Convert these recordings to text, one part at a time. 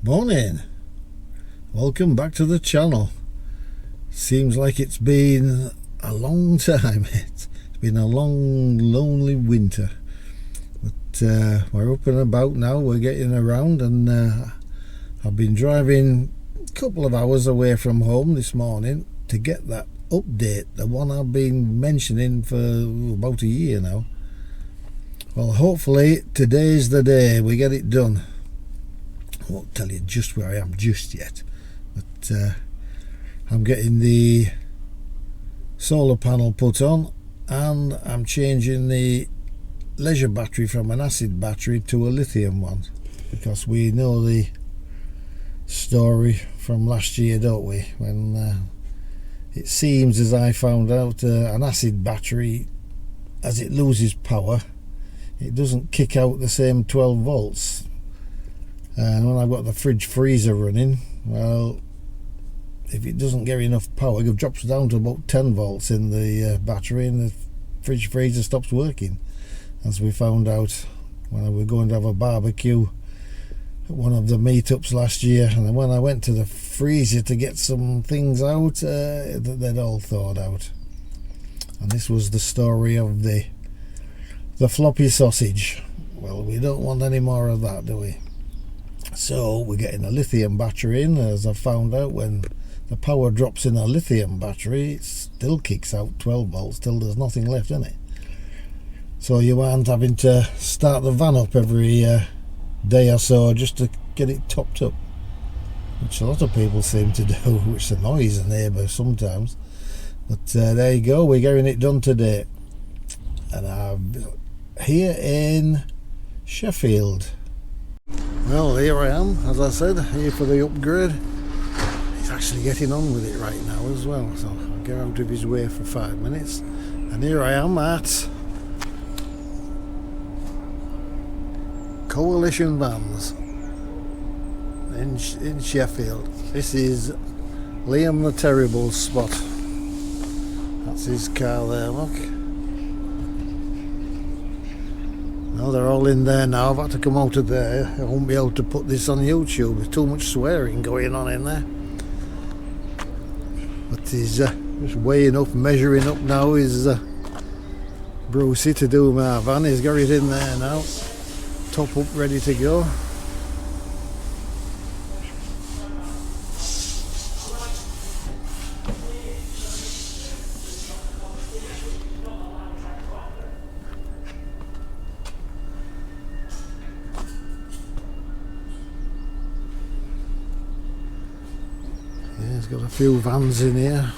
Morning, welcome back to the channel. Seems like it's been a long time. It's been a long, lonely winter, but we're up and about now. We're getting around, and I've been driving a couple of hours away from home this morning to get that update, the one I've been mentioning for about a year now. Well, hopefully today's the day we get it done. I won't tell you just where I am just yet, but I'm getting the solar panel put on, and I'm changing the leisure battery from an acid battery to a lithium one, because we know the story from last year, don't we, when it seems, as I found out, an acid battery, as it loses power, it doesn't kick out the same 12 volts. And when I've got the fridge freezer running, well, if it doesn't get enough power, it drops down to about 10 volts in the battery, and the fridge freezer stops working, as we found out when we were going to have a barbecue at one of the meetups last year. And then when I went to the freezer to get some things out, they'd all thawed out. And this was the story of the floppy sausage. Well, we don't want any more of that, do we? So we're getting a lithium battery in. As I found out, when the power drops in a lithium battery, it still kicks out 12 volts till there's nothing left in it. So you aren't having to start the van up every day or so just to get it topped up, which a lot of people seem to do, which annoys the neighbour sometimes. But there you go, we're getting it done today. And I'm here in Sheffield. Well, here I am, as I said, here for the upgrade. He's actually getting on with it right now as well, so I'll get out of his way for 5 minutes. And here I am at Coalition Vans in Sheffield. This is Liam the Terrible's spot. That's his car there, look. No, they're all in there now. I've had to come out of there. I won't be able to put this on YouTube. There's too much swearing going on in there. But he's just weighing up, measuring up now. He's Brucey to do my van. He's got it in there now. Top up, ready to go. He's got a few vans in here.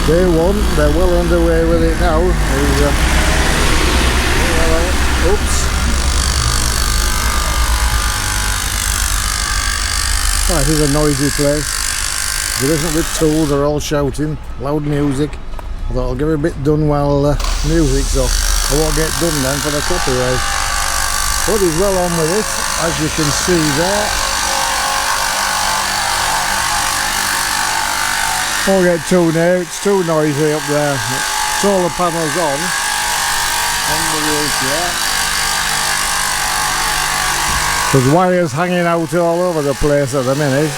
Day one, they're well underway with it now. Oops. Oh, it is a noisy place. There isn't with tools, they're all shouting, loud music. I thought I'll get a bit done while music's off. I won't get done then for the copyright. But he's well on with it, as you can see there. Won't get too near, it's too noisy up there. Solar panels on the roof, yeah. There's wires hanging out all over the place at the minute.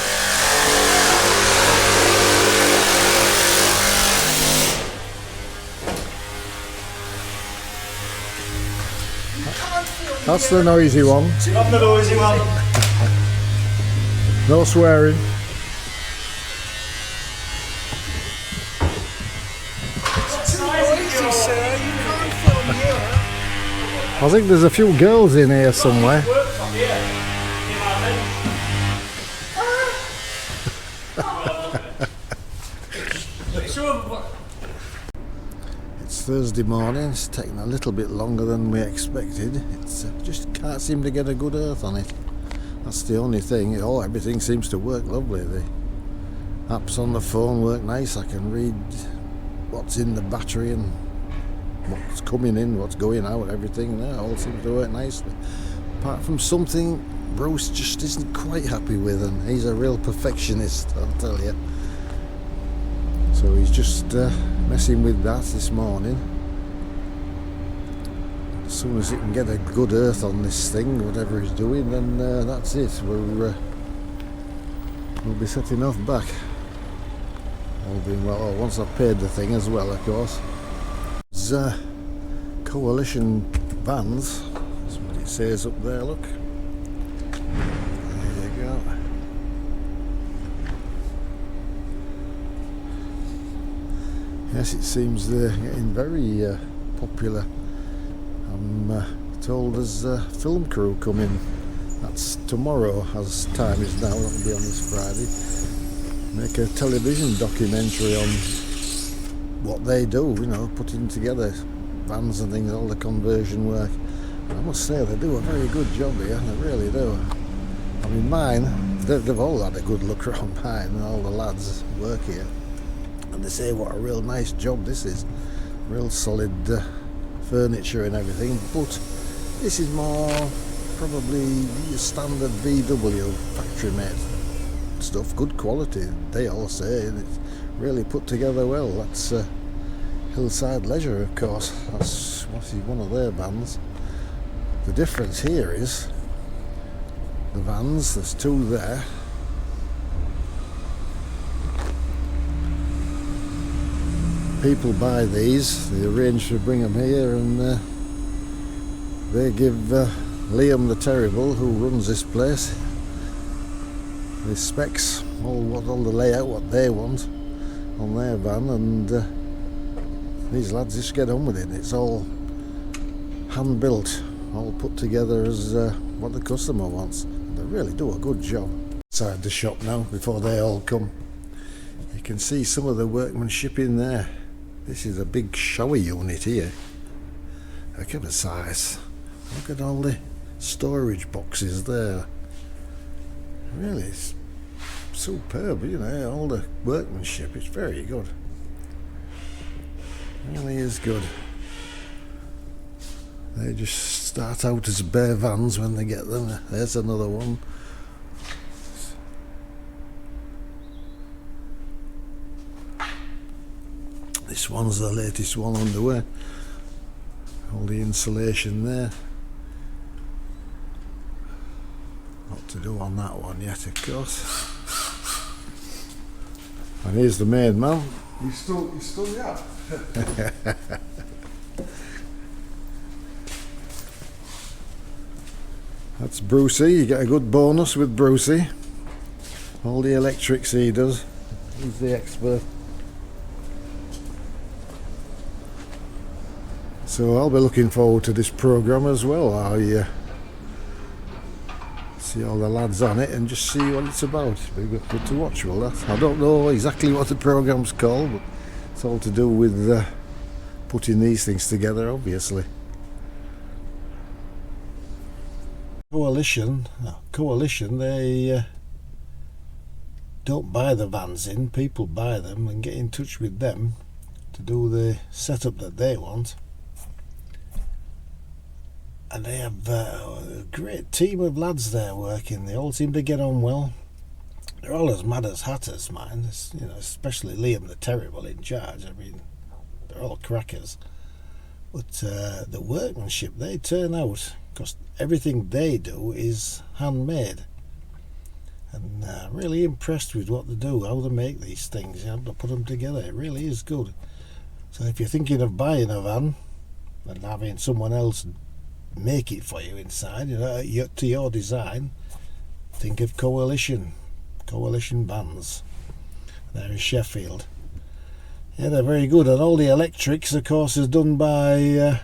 That's the noisy one. Not the noisy one. No swearing. I think there's a few girls in here somewhere. It's Thursday morning. It's taking a little bit longer than we expected. It's just can't seem to get a good earth on it. That's the only thing. Oh, everything seems to work lovely. The apps on the phone work nice. I can read what's in the battery and what's coming in, what's going out, everything there all seems to work nicely. Apart from something Bruce just isn't quite happy with, and he's a real perfectionist, I'll tell you. So he's just messing with that this morning. As soon as he can get a good earth on this thing, whatever he's doing, then that's it. We'll be setting off back. All being well. Oh, once I've paid the thing as well, of course. It's Coalition Vans. That's what it says up there. Look. There you go. Yes, it seems they're getting very popular. I'm told there's a film crew coming. That's tomorrow, as time is now. That'll be on this Friday. Make a television documentary on what they do. You know, putting together vans and things, all the conversion work. And I must say they do a very good job here. They really do. I mean, mine. They've all had a good look around mine, and all the lads work here. And they say what a real nice job this is, real solid furniture and everything, but this is more probably your standard VW factory made stuff, good quality, they all say, and it's really put together well. That's Hillside Leisure, of course, that's one of their vans. The difference here is the vans, there's two there. People buy these, they arrange to bring them here, and they give Liam the Terrible, who runs this place, the specs, all the layout, what they want on their van, and these lads just get on with it. It's all hand built, all put together as what the customer wants. They really do a good job. Inside the shop now, before they all come, you can see some of the workmanship in there. This is a big shower unit here. Look at the size. Look at all the storage boxes there. Really, it's superb, you know, all the workmanship. It's very good. Really is good. They just start out as bare vans when they get them. There's another one. This one's the latest one on the way. All the insulation there. What to do on that one yet, of course. And here's the main man. You still yeah. That's Brucey. You get a good bonus with Brucey. All the electrics he does. He's the expert. So I'll be looking forward to this programme as well. I see all the lads on it and just see what it's about. It'll be good to watch, will that? I don't know exactly what the programme's called, but it's all to do with putting these things together, obviously. Coalition, they don't buy the vans in, people buy them and get in touch with them to do the setup that they want. And they have a great team of lads there working. They all seem to get on well. They're all as mad as hatters, mind. You know, especially Liam the Terrible in charge. I mean, they're all crackers. But the workmanship they turn out, because everything they do is handmade. And really impressed with what they do, how they make these things, you know, to put them together. It really is good. So if you're thinking of buying a van and having someone else make it for you inside, you know, to your design, think of Coalition Vans. They're in Sheffield. Yeah, they're very good, and all the electrics, of course, is done by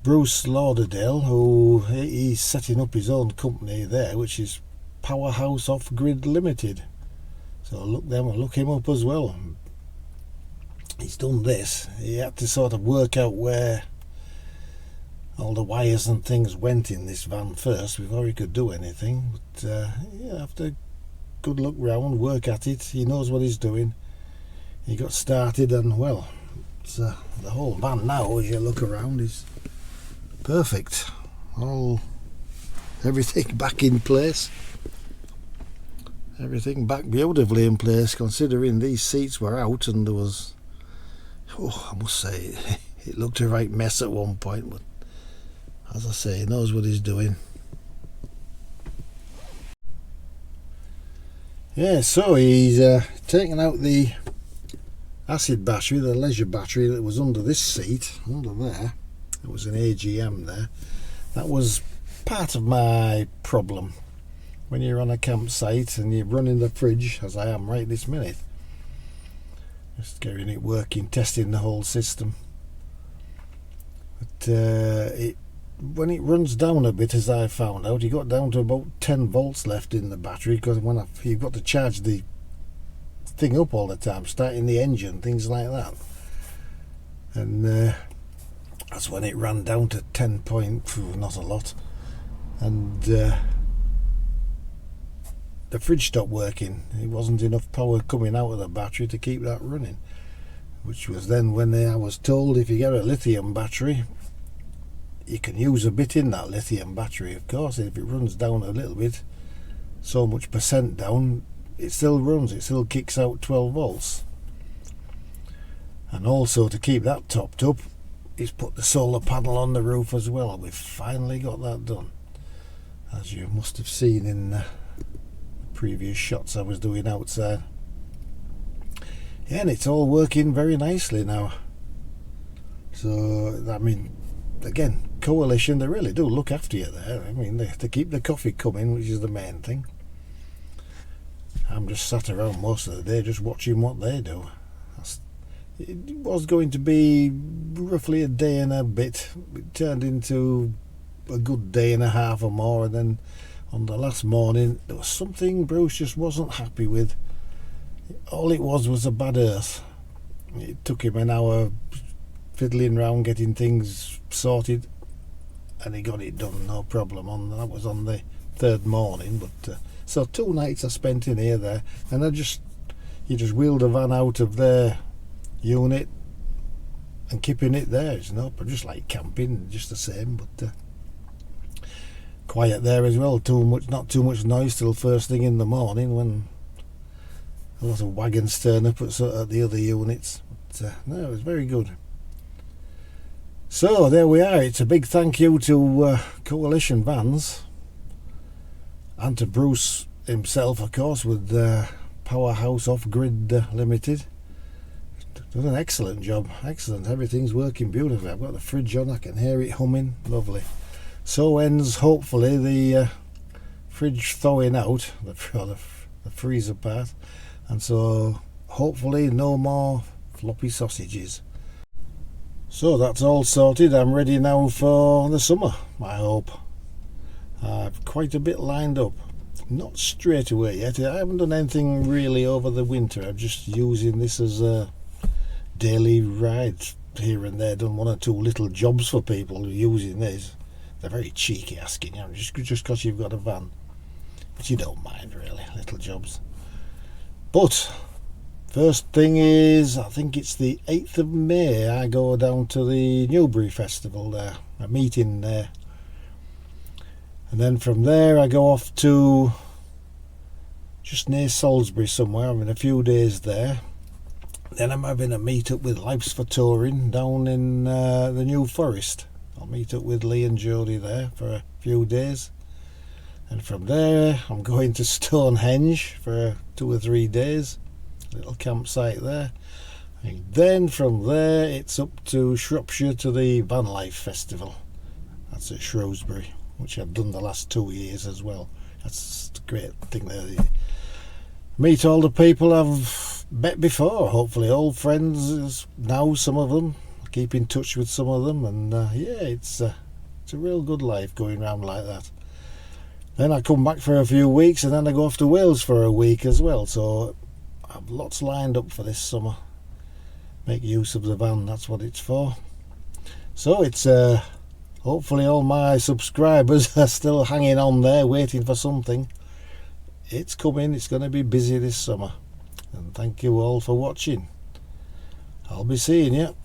Bruce Lauderdale, who he's setting up his own company there, which is Powerhouse Off Grid Ltd. So look him up as well. He's done this. He had to sort of work out where all the wires and things went in this van first before he could do anything. But yeah, after a good look round, work at it, he knows what he's doing. He got started, and well, it's, the whole van now, as you look around, is perfect. Everything back in place. everything back beautifully in place, considering these seats were out and there was, oh, I must say, it looked a right mess at one point, but as I say, he knows what he's doing. Yeah, so he's taken out the acid battery, the leisure battery that was under this seat, under there. It was an AGM there. That was part of my problem. When you're on a campsite and you're running the fridge, as I am right this minute, just getting it working, testing the whole system. But when it runs down a bit, as I found out, you got down to about 10 volts left in the battery, because you've got to charge the thing up all the time, starting the engine, things like that. And that's when it ran down to 10 point, not a lot, and the fridge stopped working. It wasn't enough power coming out of the battery to keep that running, which was then when I was told if you get a lithium battery, you can use a bit in that lithium battery, of course. If it runs down a little bit, so much percent down, it still runs, it still kicks out 12 volts. And also, to keep that topped up, he's put the solar panel on the roof as well. We've finally got that done, as you must have seen in the previous shots I was doing outside. Yeah, and it's all working very nicely now. So, I mean, again, Coalition, they really do look after you there. I mean, they keep the coffee coming, which is the main thing. I'm just sat around most of the day just watching what they do. It was going to be roughly a day and a bit. It turned into a good day and a half or more, and then on the last morning there was something Bruce just wasn't happy with. All it was a bad earth. It took him an hour fiddling around getting things sorted, and he got it done, no problem. That was on the third morning. But so 2 nights I spent in here, and you just wheeled the van out of their unit and keeping it there. It's just like camping, just the same, but quiet there as well. Not too much noise till first thing in the morning when a lot of wagons turn up at the other units. But no, it was very good. So there we are. It's a big thank you to Coalition Vans and to Bruce himself, of course, with Powerhouse Off Grid Ltd. Done an excellent job. Excellent. Everything's working beautifully. I've got the fridge on. I can hear it humming. Lovely. So ends hopefully the fridge thawing out, the freezer part, and so hopefully no more floppy sausages. So that's all sorted. I'm ready now for the summer, I hope. I've quite a bit lined up. Not straight away yet. I haven't done anything really over the winter. I'm just using this as a daily ride here and there. Done 1 or 2 little jobs for people using this. They're very cheeky asking you, just because you've got a van. But you don't mind really, little jobs. But first thing is, I think it's the 8th of May, I go down to the Newbury Festival there, a meeting there. And then from there I go off to just near Salisbury somewhere, having a few days there. Then I'm having a meet up with Life's for Touring down in the New Forest. I'll meet up with Lee and Jodie there for a few days. And from there I'm going to Stonehenge for 2 or 3 days. Little campsite there. And then from there it's up to Shropshire to the Vanlife Festival. That's at Shrewsbury, which I've done the last 2 years as well. That's a great thing there. You meet all the people I've met before, hopefully old friends now, some of them. Keep in touch with some of them, and yeah, it's a real good life going around like that. Then I come back for a few weeks, and then I go off to Wales for a week as well. So I've lots lined up for this summer. Make use of the van, that's what it's for. So it's hopefully all my subscribers are still hanging on there, waiting for something. It's coming. It's going to be busy this summer. And thank you all for watching. I'll be seeing you.